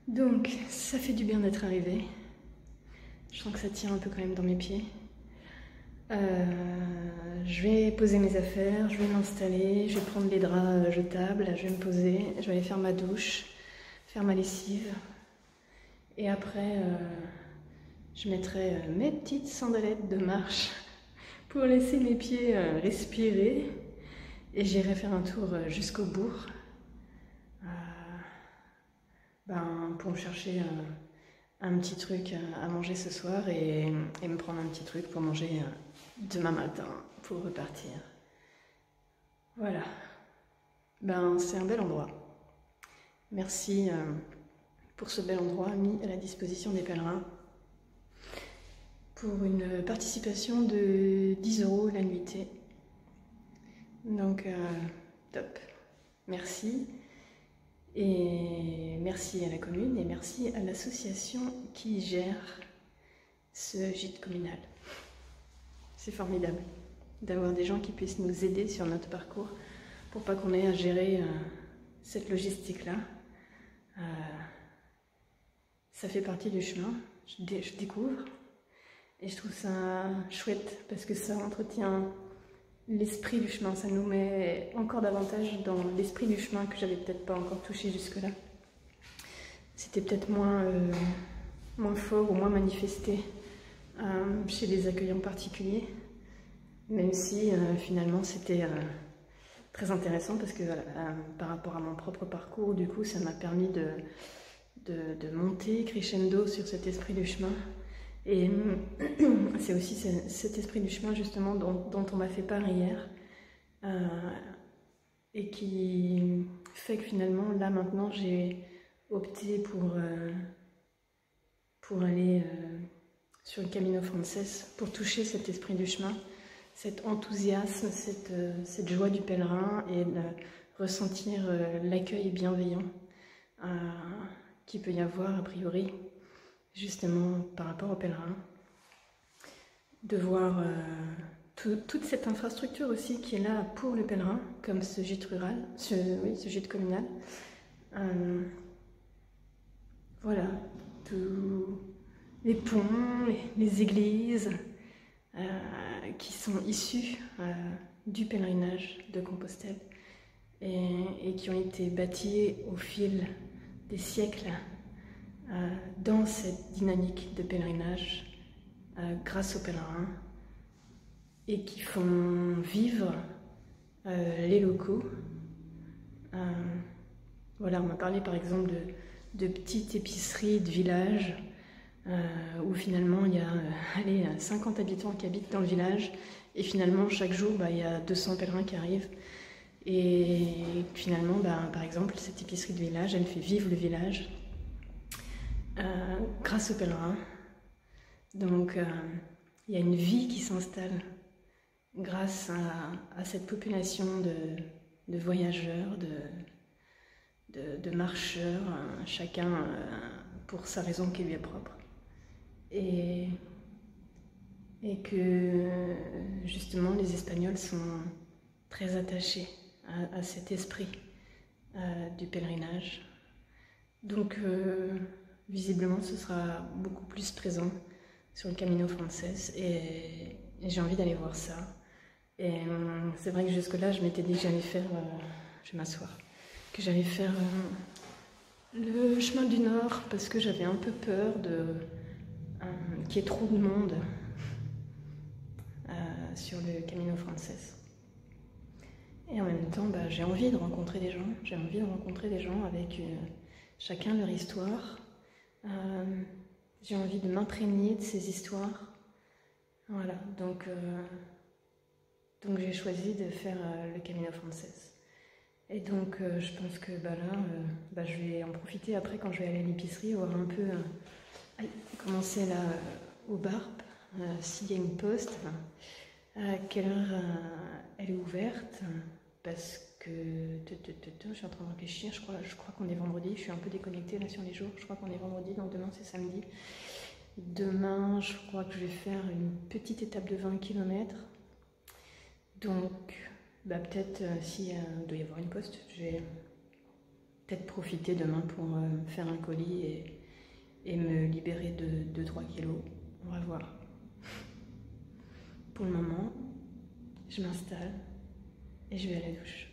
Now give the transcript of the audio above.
Donc, ça fait du bien d'être arrivé. Je sens que ça tient un peu quand même dans mes pieds. Je vais poser mes affaires, je vais m'installer, je vais prendre les draps jetables, je vais me poser, je vais aller faire ma douche, faire ma lessive. Et après, je mettrai mes petites sandalettes de marche pour laisser mes pieds respirer. Et j'irai faire un tour jusqu'au bourg pour me chercher un petit truc à manger ce soir et me prendre un petit truc pour manger demain matin pour repartir. Voilà. C'est un bel endroit. Merci pour ce bel endroit mis à la disposition des pèlerins pour une participation de 10 € la nuitée. Donc, top. Merci. Et merci à la commune et merci à l'association qui gère ce gîte communal. C'est formidable d'avoir des gens qui puissent nous aider sur notre parcours pour pas qu'on ait à gérer cette logistique-là. Ça fait partie du chemin, je découvre et je trouve ça chouette parce que ça entretient l'esprit du chemin, ça nous met encore davantage dans l'esprit du chemin que j'avais peut-être pas encore touché jusque-là. C'était peut-être moins fort ou moins manifesté chez les accueillants particuliers, même si finalement c'était très intéressant parce que par rapport à mon propre parcours, du coup ça m'a permis de monter crescendo sur cet esprit du chemin. Et c'est aussi cet esprit du chemin justement dont on m'a fait part hier et qui fait que finalement là maintenant j'ai opté pour aller sur le Camino Frances, pour toucher cet esprit du chemin, cet enthousiasme, cette joie du pèlerin et ressentir l'accueil bienveillant qu'il peut y avoir a priori justement par rapport aux pèlerins, de voir toute cette infrastructure aussi qui est là pour le pèlerin, comme ce gîte rural, ce gîte communal. Voilà, tous les ponts, les églises qui sont issus du pèlerinage de Compostelle et qui ont été bâtis au fil des siècles dans cette dynamique de pèlerinage grâce aux pèlerins et qui font vivre les locaux. Voilà, on m'a parlé par exemple de petites épiceries de village où finalement il y a 50 habitants qui habitent dans le village et finalement chaque jour il y a 200 pèlerins qui arrivent et finalement par exemple cette épicerie de village elle fait vivre le village grâce aux pèlerins. Donc il y a une vie qui s'installe grâce à cette population de voyageurs, de marcheurs, chacun pour sa raison qui lui est propre. Et que justement les Espagnols sont très attachés à cet esprit du pèlerinage. Donc visiblement ce sera beaucoup plus présent sur le Camino Frances et j'ai envie d'aller voir ça. Et c'est vrai que jusque là je m'étais dit que j'allais faire, je vais m'asseoir, que j'allais faire le chemin du Nord parce que j'avais un peu peur qu'il y ait trop de monde sur le Camino Frances. Et en même temps j'ai envie de rencontrer des gens, avec chacun leur histoire. J'ai envie de m'imprégner de ces histoires. Voilà, donc j'ai choisi de faire le Camino Frances. Et donc je pense que je vais en profiter après quand je vais aller à l'épicerie, voir un peu commencer là au bar, s'il y a une poste, à quelle heure elle est ouverte, parce que je suis en train de réfléchir, je crois qu'on est vendredi, je suis un peu déconnectée là sur les jours, je crois qu'on est vendredi, donc demain c'est samedi. Demain, je crois que je vais faire une petite étape de 20 km. Donc, peut-être s'il doit y avoir une poste, je vais peut-être profiter demain pour faire un colis et me libérer de 2-3 kilos. On va voir. Pour le moment, je m'installe et je vais à la douche.